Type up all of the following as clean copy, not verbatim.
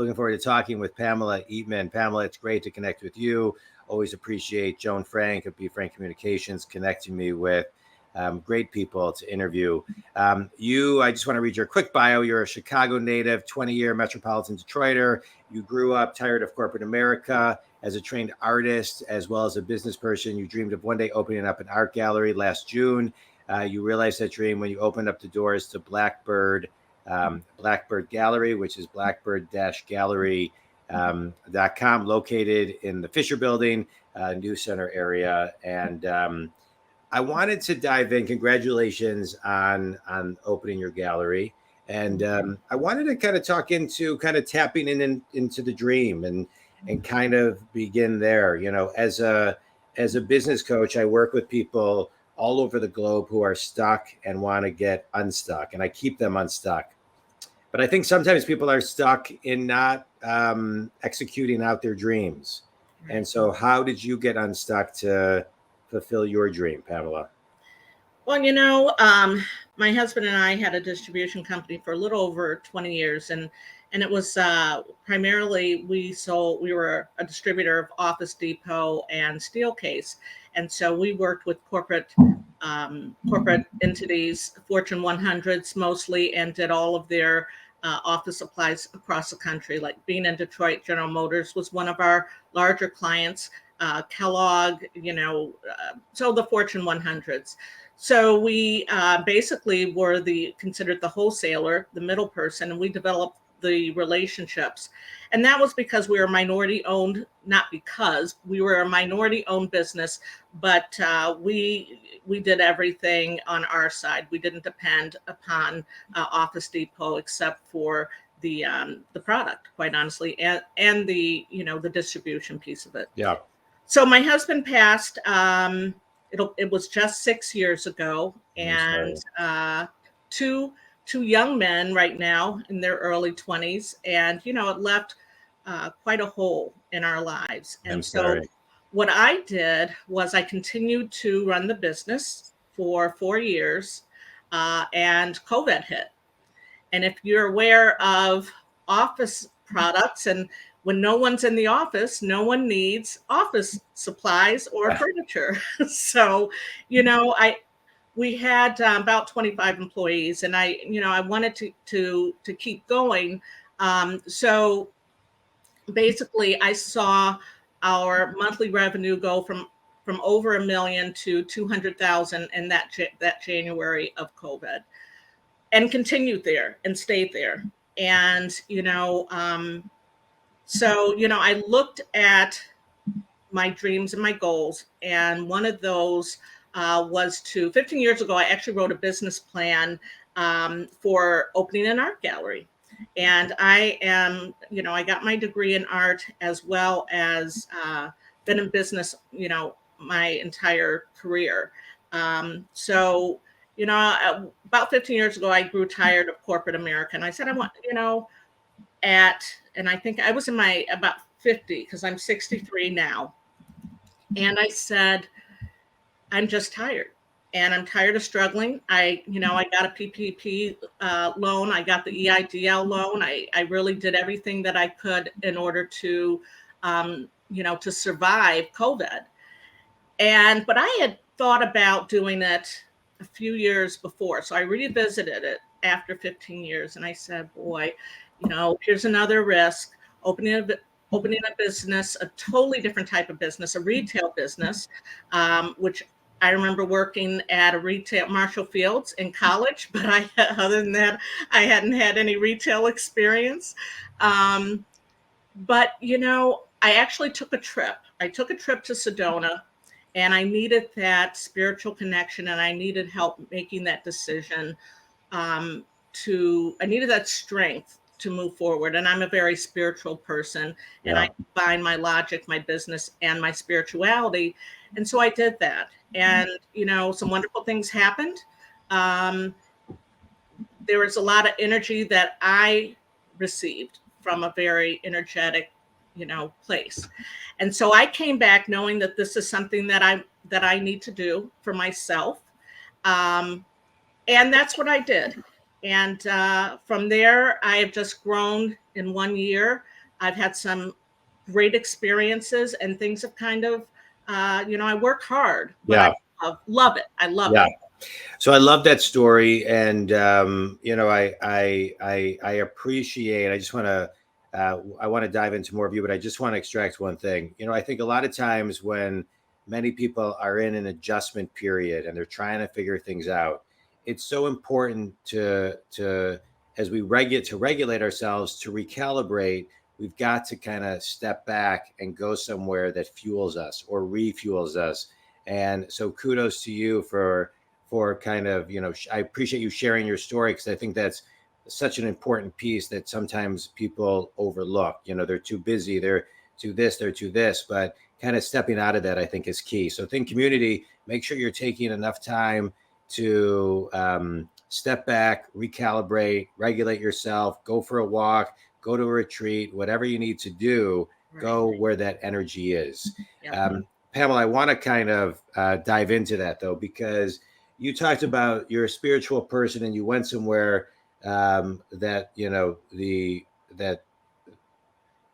looking forward to talking with Pamela Eatman. Pamela, it's great to connect with you. Always appreciate Joan Frank of Be Frank Communications connecting me with great people to interview. I just want to read your quick bio. You're a Chicago native, 20-year metropolitan Detroiter. You grew up tired of corporate America. As a trained artist, as well as a business person, you dreamed of one day opening up an art gallery last June. You realized that dream when you opened up the doors to Blackbird Gallery, which is blackbird-gallery.com, located in the Fisher Building, New Center area. And I wanted to dive in. Congratulations on opening your gallery. And I wanted to kind of talk into kind of tapping into the dream and kind of begin there. You know, as a business coach, I work with people all over the globe who are stuck and want to get unstuck, and I keep them unstuck. But I think sometimes people are stuck in not executing out their dreams. And so how did you get unstuck to fulfill your dream, Pamela? Well, my husband and I had a distribution company for a little over 20 years, and it was primarily we were a distributor of Office Depot and Steelcase, and so we worked with corporate entities, Fortune 100s mostly, and did all of their office supplies across the country. Like being in Detroit, General Motors was one of our larger clients. Kellogg, so the Fortune 100s. So we basically were considered the wholesaler, the middle person, and we developed the relationships. And that was because we were minority owned, not because we were a minority owned business, but we did everything on our side. We didn't depend upon Office Depot except for the product, quite honestly, and the distribution piece of it. Yeah. So my husband passed. It was just 6 years ago, and two young men right now in their early 20s, and it left quite a hole in our lives. And so what I did was I continued to run the business for 4 years, and COVID hit. And if you're aware of office products, and when no one's in the office, no one needs office supplies or furniture. So, we had about 25 employees, and I wanted to keep going. So basically, I saw our monthly revenue go from over $1 million to $200,000 in that January of COVID, and continued there and stayed there. And so, I looked at my dreams and my goals, and one of those was 15 years ago, I actually wrote a business plan for opening an art gallery. And I got my degree in art, as well as been in business, my entire career. So, about 15 years ago, I grew tired of corporate America. And I said, I want, and I think I was in my about 50, because I'm 63 now. And I said, I'm just tired, and I'm tired of struggling. I got a PPP loan. I got the EIDL loan. I really did everything that I could in order to, to survive COVID. But I had thought about doing it a few years before. So I revisited it after 15 years. And I said, boy, here's another risk, opening a business, a totally different type of business, a retail business, which I remember working at a retail Marshall Fields in college, but other than that, I hadn't had any retail experience. But I actually took a trip. I took a trip to Sedona, and I needed that spiritual connection, and I needed help making that decision. I needed that strength to move forward. And I'm a very spiritual person, and I combine my logic, my business, and my spirituality. And so I did that. And, some wonderful things happened. There was a lot of energy that I received from a very energetic, place. And so I came back knowing that this is something that I need to do for myself. And that's what I did. And from there, I have just grown in 1 year. I've had some great experiences, and things have kind of, I work hard, but Yeah. I love it. I love Yeah. it. So I love that story, and I appreciate. I just want to I want to dive into more of you, but I just want to extract one thing. I think a lot of times when many people are in an adjustment period and they're trying to figure things out, it's so important to as we regulate ourselves, to recalibrate. We've got to kind of step back and go somewhere that fuels us or refuels us. And so kudos to you for kind of, I appreciate you sharing your story, because I think that's such an important piece that sometimes people overlook. They're too busy, they're too this, they're too this, but kind of stepping out of that, I think, is key. So think community, make sure you're taking enough time to step back, recalibrate, regulate yourself, go for a walk, go to a retreat, whatever you need to do, go where that energy is. Yep. Pamela, I want to kind of dive into that, though, because you talked about you're a spiritual person and you went somewhere that that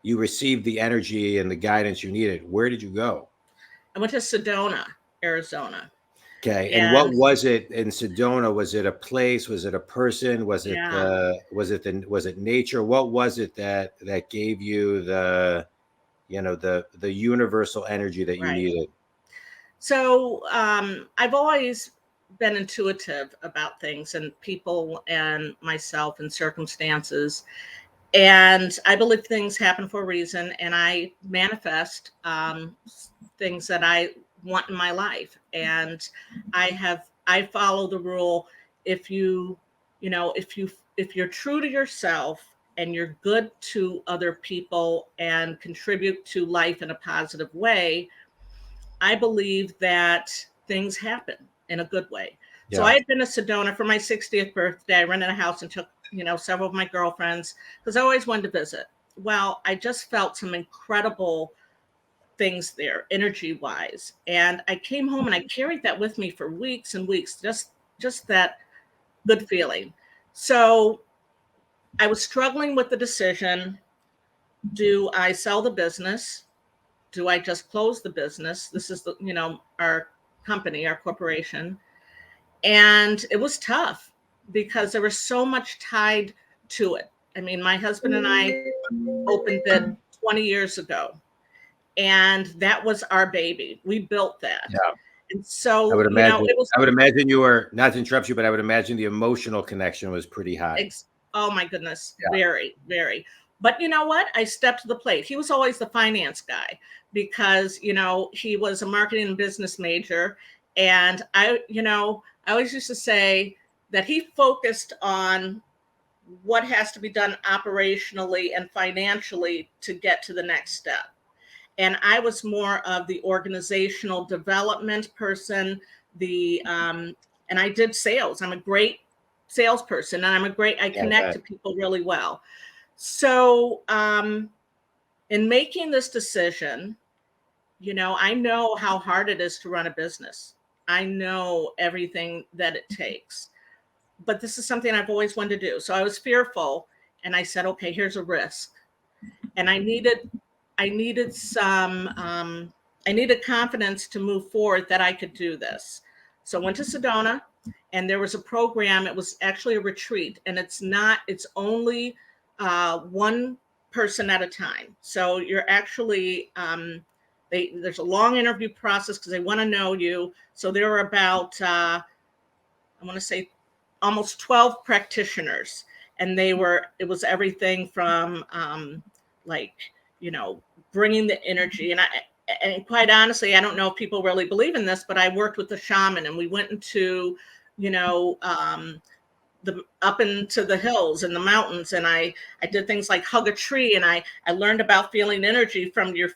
you received the energy and the guidance you needed. Where did you go? I went to Sedona, Arizona. Okay, and what And was it in Sedona? Was it a place? Was it a person? yeah, Was it nature? What was it that gave you the universal energy that you right. needed? So I've always been intuitive about things and people and myself and circumstances. And I believe things happen for a reason, and I manifest things that I want in my life. And I follow the rule: if you, if you're true to yourself and you're good to other people and contribute to life in a positive way, I believe that things happen in a good way. So Yeah, I had been to Sedona for my 60th birthday. I rented a house and took, several of my girlfriends, because I always wanted to visit. Well, I just felt some incredible things there, energy wise. And I came home and I carried that with me for weeks and weeks, just that good feeling. So I was struggling with the decision: do I sell the business? Do I just close the business? This is our company, our corporation. And it was tough because there was so much tied to it. I mean, my husband and I opened it 20 years ago, and that was our baby. We built that. yeah. And I so, would imagine. it was, I would imagine you were, not to interrupt you, but I would imagine the emotional connection was pretty high. oh my goodness, Yeah, very, very. But you know what? I stepped to the plate. He was always the finance guy because, he was a marketing and business major. And I always used to say that he focused on what has to be done operationally and financially to get to the next step. And I was more of the organizational development person, and I did sales. I'm a great salesperson, and I yeah, connect to people really well. So, in making this decision, I know how hard it is to run a business. I know everything that it takes, but this is something I've always wanted to do. So I was fearful, and I said, okay, here's a risk. And I needed confidence to move forward that I could do this. So I went to Sedona, and there was a program. It was actually a retreat, and it's only one person at a time. So you're actually, there's a long interview process because they want to know you. So there were about, I want to say, almost 12 practitioners, and it was everything from like, bringing the energy. And quite honestly, I don't know if people really believe in this, but I worked with the shaman, and we went into, you know, the up into the hills and the mountains, and I did things like hug a tree, and I learned about feeling energy from your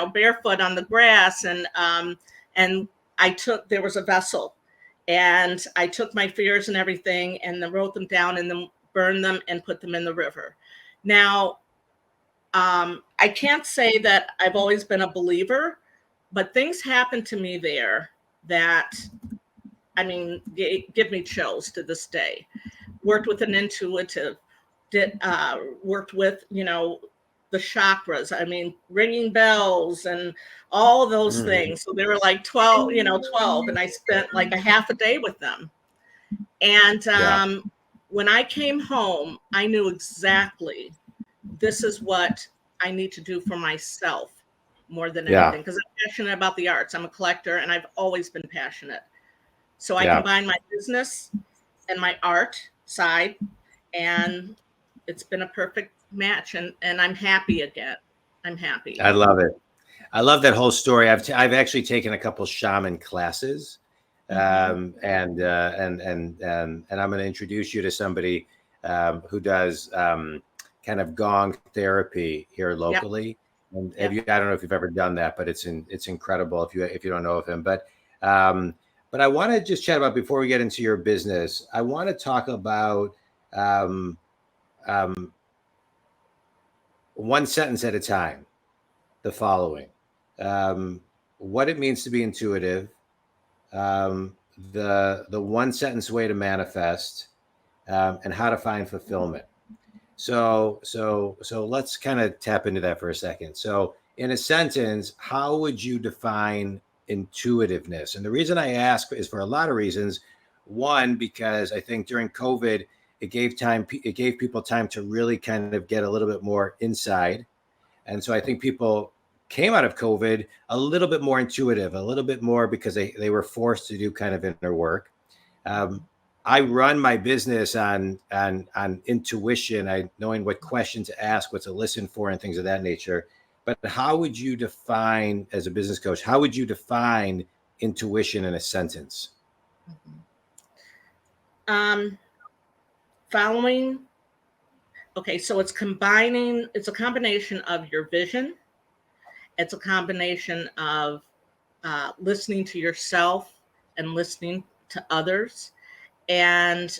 barefoot on the grass, and there was a vessel, and I took my fears and everything and then wrote them down and then burned them and put them in the river. Now, I can't say that I've always been a believer, but things happened to me there that, I mean, give me chills to this day. Worked with an intuitive, worked with, the chakras. I mean, ringing bells and all of those things. So there were like 12, 12, and I spent like a half a day with them. And when I came home, I knew exactly this is what I need to do for myself more than anything, because I'm passionate about the arts. I'm a collector, and I've always been passionate. So I combine my business and my art side, and it's been a perfect match, and I'm happy again. I'm happy. I love it. I love that whole story. I've actually taken a couple shaman classes, and I'm going to introduce you to somebody who does kind of gong therapy here locally. And I don't know if you've ever done that, but it's incredible if you don't know of him. But I want to just chat about, before we get into your business, I want to talk about one sentence at a time, the following: what it means to be intuitive, the one sentence way to manifest, and how to find fulfillment. So let's kind of tap into that for a second. So in a sentence, how would you define intuitiveness? And the reason I ask is for a lot of reasons. One, because I think during COVID, it gave people time to really kind of get a little bit more inside. And so I think people came out of COVID a little bit more intuitive, a little bit more because they were forced to do kind of inner work. I run my business on intuition, knowing what questions to ask, what to listen for, and things of that nature. But how would you define, as a business coach, how would you define intuition in a sentence? Following. Okay, so it's a combination of your vision. It's a combination of listening to yourself and listening to others. And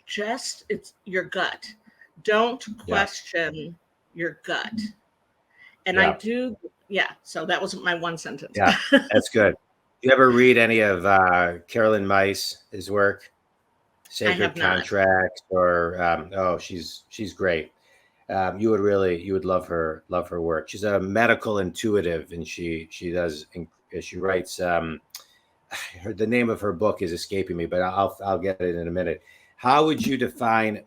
just, it's your gut. Don't question your gut. And I do, so that was my one sentence. Yeah, that's good. Do you ever read any of Carolyn Meiss's work? Sacred Contracts, or she's great. You would love her work. She's a medical intuitive, and she writes. The name of her book is escaping me, but I'll get it in a minute. How would you define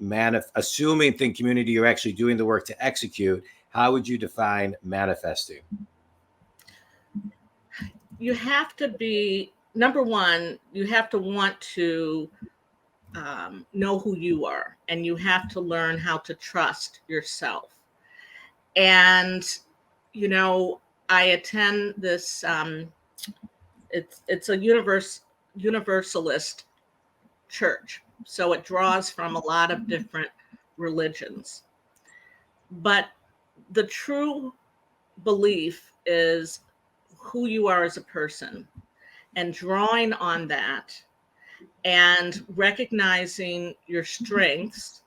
assuming Think Community, you're actually doing the work to execute? How would you define manifesting? You have to be, number one, you have to want to know who you are, and you have to learn how to trust yourself. And I attend this it's a universalist church, so it draws from a lot of different religions, but the true belief is who you are as a person, and drawing on that and recognizing your strengths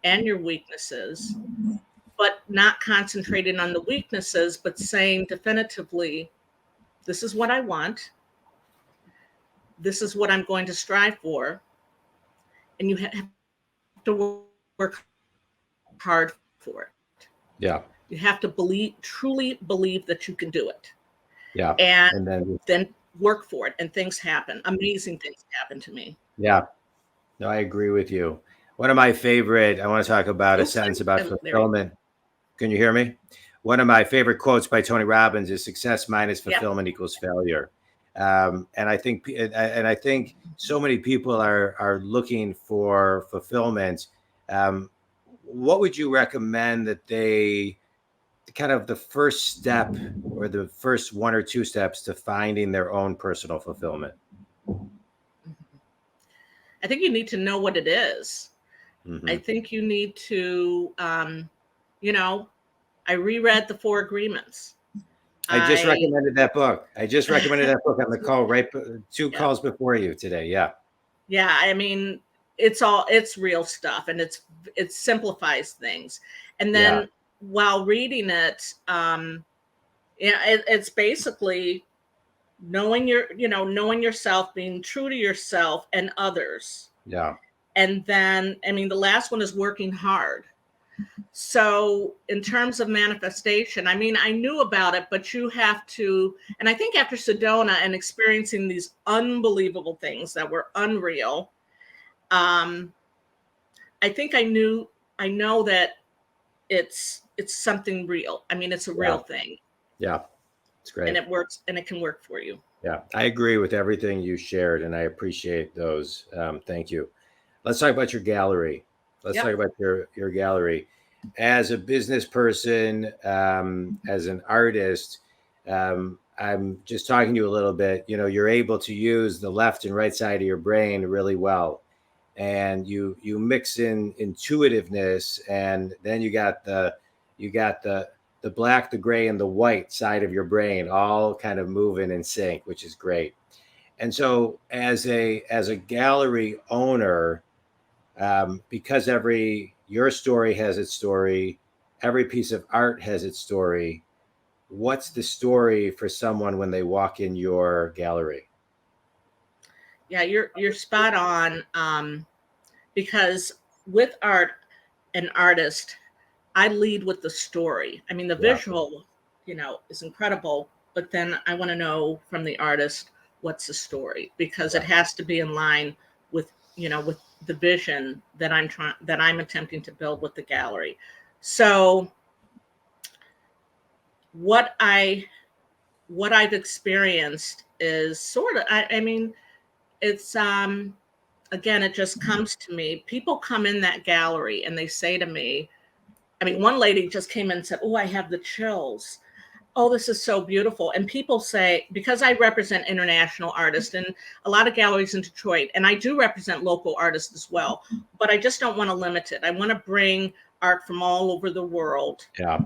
and your weaknesses, but not concentrating on the weaknesses, but saying definitively, this is what I want. This is what I'm going to strive for. And you have to work hard for it. Yeah. You have to truly believe that you can do it. Yeah. And then work for it, and things happen. Amazing things happen to me. Yeah. No, I agree with you. One of my favorite, I want to talk about a sentence about fulfillment. Can you hear me? One of my favorite quotes by Tony Robbins is success minus fulfillment equals failure. And I think so many people are looking for fulfillment. What would you recommend that they kind of the first step, or the first one or two steps to finding their own personal fulfillment? I think you need to know what it is. I think you need to, I reread the 4 Agreements. I just recommended that book. I just recommended that book on the call, right? 2 calls before you today. Yeah. Yeah. I mean, it's real stuff, and it simplifies things. And then while reading it, it's basically knowing yourself, being true to yourself and others. Yeah. And then, I mean, the last one is working hard. So in terms of manifestation, I mean, I knew about it, but you have to, and I think after Sedona and experiencing these unbelievable things that were unreal, um, I think I know that it's something real. I mean, it's a real Yeah. thing, Yeah. It's great. and it works, and it can work for you. Yeah. I agree with everything you shared, and I appreciate those. Thank you. Let's talk about your gallery. Let's talk Yep. about your gallery. As a business person, as an artist, I'm just talking to you a little bit. You know, you're able to use the left and right side of your brain really well, and you mix in intuitiveness, and then you got the black, the gray, and the white side of your brain all kind of moving in sync, which is great. And so, as a gallery owner, because your story has its story, every piece of art has its story. What's the story for someone when they walk in your gallery? Yeah, you're spot on. Because with art, an artist, I lead with the story. I mean, the Yeah, visual, is incredible, but then I want to know from the artist what's the story, because yeah, it has to be in line with, with the vision that I'm attempting to build with the gallery. So what I what I've experienced is sort of, I mean, it's again, it just comes to me. People come in that gallery and they say to me, I mean, one lady just came in and said, "Oh, I have the chills. Oh, this is so beautiful." And people say, because I represent international artists and a lot of galleries in Detroit, and I do represent local artists as well, but I just don't want to limit it. I want to bring art from all over the world yeah,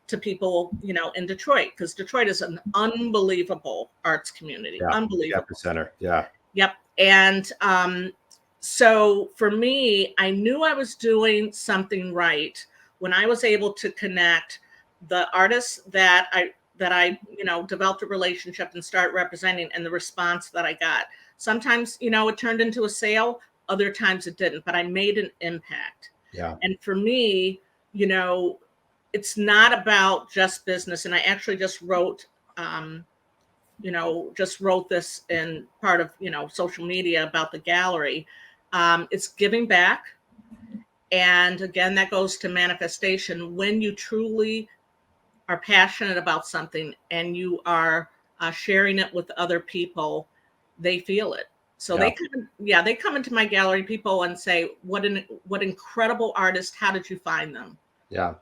to people, in Detroit, because Detroit is an unbelievable arts community. yeah. Unbelievable. Epicenter. Yeah, Yep. And so for me, I knew I was doing something right when I was able to connect the artists that I developed a relationship and start representing, and the response that I got. Sometimes, it turned into a sale, other times it didn't, but I made an impact. yeah, And for me, you know, it's not about just business. And I actually um, just wrote this in part of, social media about the gallery. It's giving back. And again, that goes to manifestation. When you truly are passionate about something and you are sharing it with other people, they feel it. So yeah, they come into my gallery, people, and say, what incredible artist, how did you find them? yeah.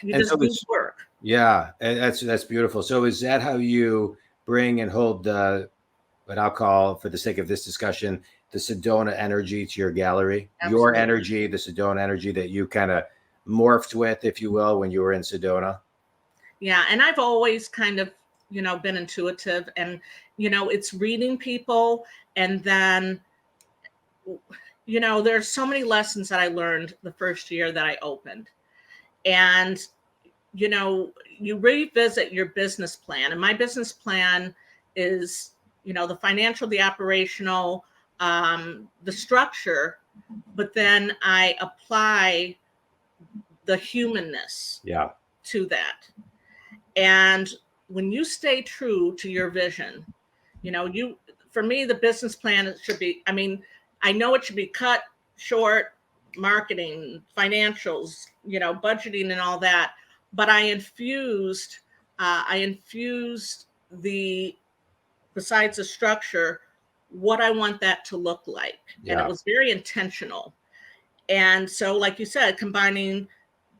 You And so just do it's work. yeah, and that's beautiful. So is that how you bring and hold the what I'll call, for the sake of this discussion, the Sedona energy to your gallery? Your Absolutely. energy, the Sedona energy that you kind of morphed with, if you will, when you were in Sedona? Yeah, and I've always kind of, been intuitive, and it's reading people, and then there's so many lessons that I learned the first year that I opened. And you revisit your business plan, and my business plan is, the financial, the operational, the structure, but then I apply the humanness Yeah, to that. And when you stay true to your vision, you for me, the business plan should be, I mean, I know it should be cut short, marketing, financials, budgeting and all that, but I infused the, besides the structure, what I want that to look like. And it yeah, was very intentional. And so, like you said, combining,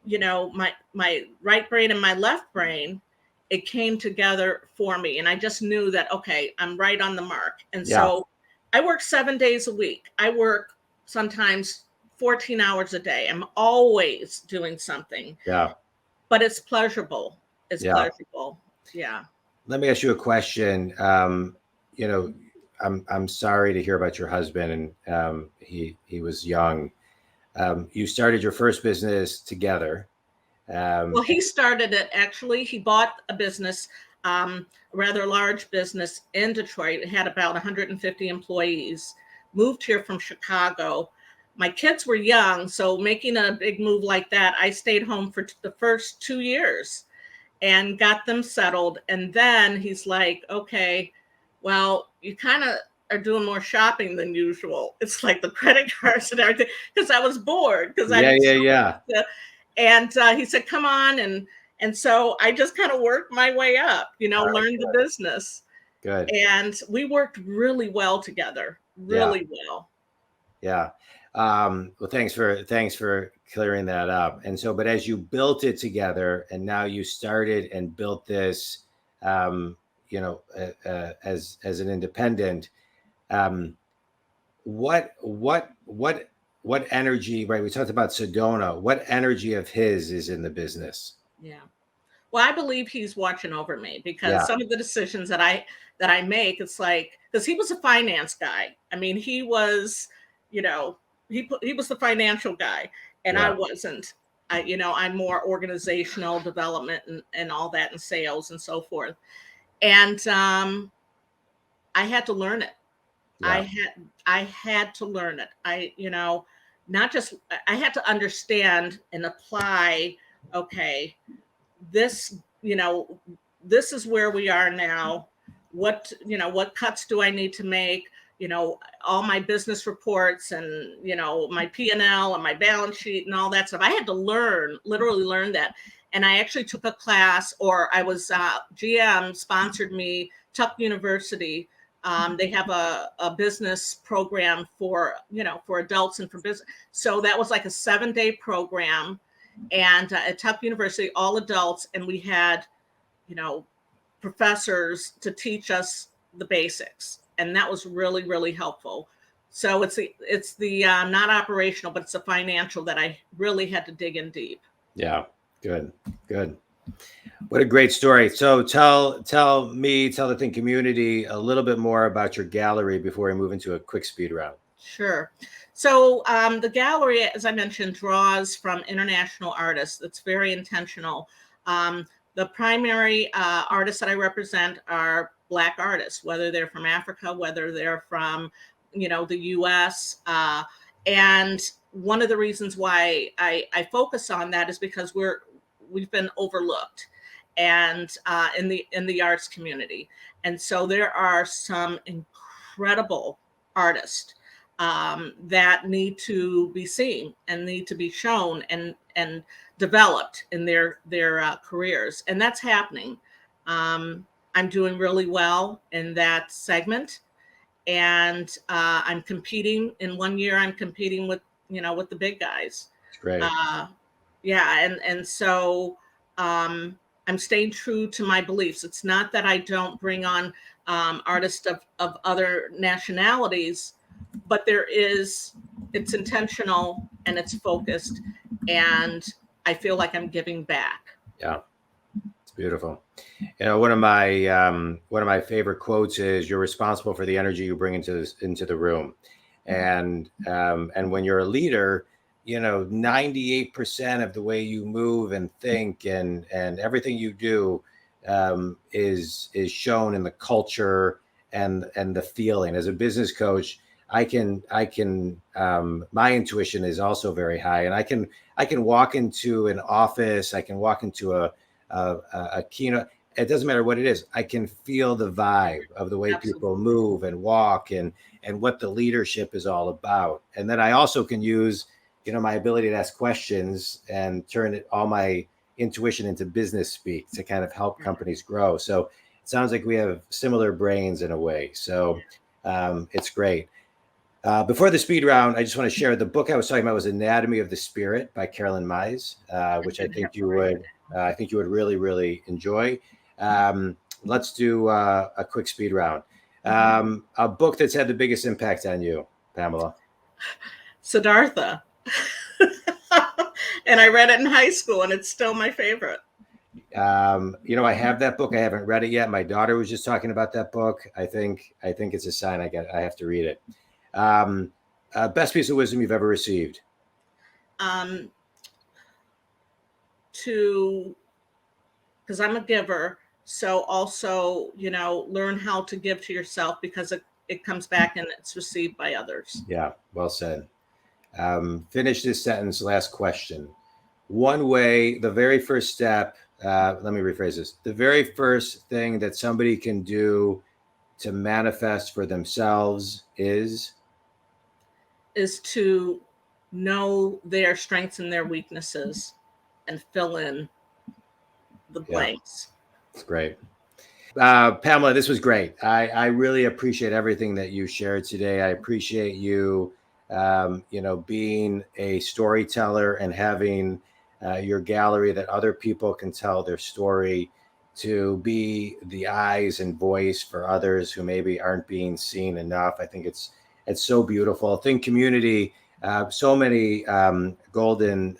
my right brain and my left brain, it came together for me, and I just knew that, okay, I'm right on the mark. And yeah, so I work 7 days a week. I work sometimes 14 hours a day. I'm always doing something, yeah, but it's pleasurable. It's yeah. pleasurable. Yeah. Let me ask you a question. You know, I'm sorry to hear about your husband, and he was young. You started your first business together. Well, And he started it, actually. He bought a business, a rather large business in Detroit. It had about 150 employees, moved here from Chicago, my kids were young, so making a big move like that, I stayed home for the first 2 years and got them settled. And then he's like, okay, well, you kind of are doing more shopping than usual. It's like the credit cards and everything, because I was bored because I Yeah, did yeah, so yeah. much. And he said, come on. And so I just kind of worked my way up, All right, learned the business. good. And we worked really well together, Yeah, really well. yeah. Well, thanks for clearing that up. And so, but as you built it together, and now you started and built this, um, as an independent, um, what energy? Right, we talked about Sedona. What energy of his is in the business? Yeah. Well, I believe he's watching over me because Yeah, some of the decisions that I make, it's like, because he was a finance guy. I mean, he was, you know, he was the financial guy, and I yeah, wasn't. I'm more organizational development and all that, and sales and so forth. And I had to learn it. I yeah, had I had to learn it. Not just I had to understand and apply. Okay, this this is where we are now. What cuts do I need to make? All my business reports, and my P&L and my balance sheet and all that stuff. I had to literally learn that. And I actually took a class, or I was GM sponsored me, Tuck University. They have a business program for adults and for business. So that was like a 7-day program, and at Tuck University, all adults, and we had, you know, professors to teach us the basics, and that was really, really helpful. So it's the not operational, but it's the financial that I really had to dig in deep. yeah. Good, good. What a great story. So tell me, tell the Think community a little bit more about your gallery before we move into a quick speed round. Sure. So the gallery, as I mentioned, draws from international artists. It's very intentional. The primary artists that I represent are Black artists, whether they're from Africa, whether they're from, the U.S. And one of the reasons why I focus on that is because we've been overlooked, and in the arts community. And so there are some incredible artists that need to be seen and need to be shown and developed in their careers, and that's happening. I'm doing really well in that segment, and I'm competing. In one year, I'm competing with the big guys. It's great. Uh, yeah, and so I'm staying true to my beliefs. It's not that I don't bring on artists of other nationalities, but it's intentional and it's focused, and I feel like I'm giving back. Yeah, it's beautiful. One of my favorite quotes is, "You're responsible for the energy you bring into the room," and when you're a leader, 98% of the way you move and think and everything you do is shown in the culture and the feeling. As a business coach, my intuition is also very high, and I can walk into an office, I can walk into a keynote. It doesn't matter what it is. I can feel the vibe of the way people Absolutely. move and walk and what the leadership is all about. And then I also can use, my ability to ask questions and turn all my intuition into business speak to kind of help companies grow. So it sounds like we have similar brains in a way. So it's great. Before the speed round, I just want to share the book I was talking about was Anatomy of the Spirit by Carolyn Mize, which I think you would really, really enjoy. Let's do a quick speed round. A book that's had the biggest impact on you, Pamela. Siddhartha. And I read it in high school, and it's still my favorite. I have that book. I haven't read it yet. My daughter was just talking about that book. I think it's a sign I have to read it. Best piece of wisdom you've ever received? Um, to Because I'm a giver, so also learn how to give to yourself, because it comes back and it's received by others. Yeah, well said. Finish this sentence, last question. One way, the very first step, let me rephrase this. The very first thing that somebody can do to manifest for themselves is to know their strengths and their weaknesses and fill in the blanks. It's great. Pamela, this was great. I really appreciate everything that you shared today. I appreciate you, being a storyteller and having your gallery that other people can tell their story, to be the eyes and voice for others who maybe aren't being seen enough. I think it's so beautiful. Think community. So many golden,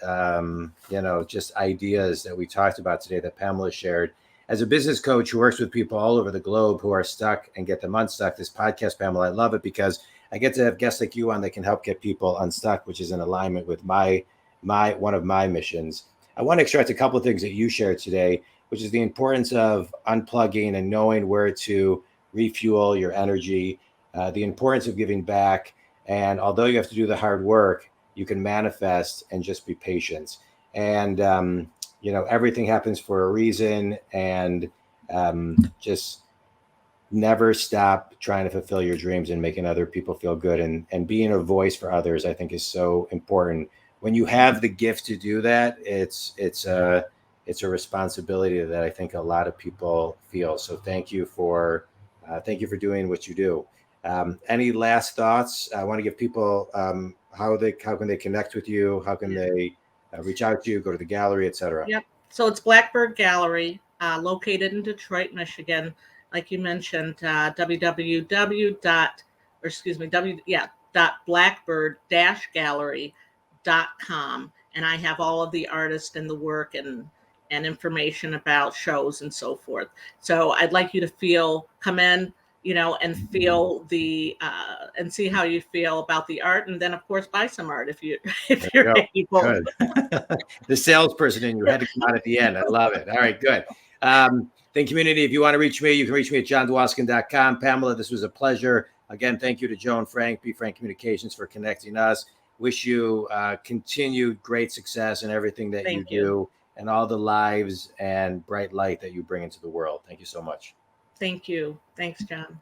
just ideas that we talked about today that Pamela shared. As a business coach who works with people all over the globe who are stuck and get them unstuck, this podcast, Pamela, I love it because I get to have guests like you on that can help get people unstuck, which is in alignment with my one of my missions. I want to extract a couple of things that you shared today, which is the importance of unplugging and knowing where to refuel your energy, the importance of giving back. And although you have to do the hard work, you can manifest and just be patient. And everything happens for a reason, and just never stop trying to fulfill your dreams and making other people feel good, and being a voice for others, I think, is so important. When you have the gift to do that, it's a responsibility that I think a lot of people feel. So thank you for doing what you do. Any last thoughts? I want to give people how can they connect with you? How can they reach out to you, go to the gallery, etc.? Yep. So it's Blackbird Gallery, located in Detroit, Michigan. Like you mentioned, blackbird-gallery.com. And I have all of the artists and the work and information about shows and so forth. So I'd like you to come in, and feel and see how you feel about the art, and then of course buy some art if you're able. Good. The salesperson in you had to come out at the end. I love it. All right, good. Think community, if you want to reach me, you can reach me at jondwoskin.com. Pamela, this was a pleasure. Again, thank you to Joe and Frank, Be Frank Communications, for connecting us. Wish you continued great success in everything that you do, and all the lives and bright light that you bring into the world. Thank you so much. Thank you. Thanks, John.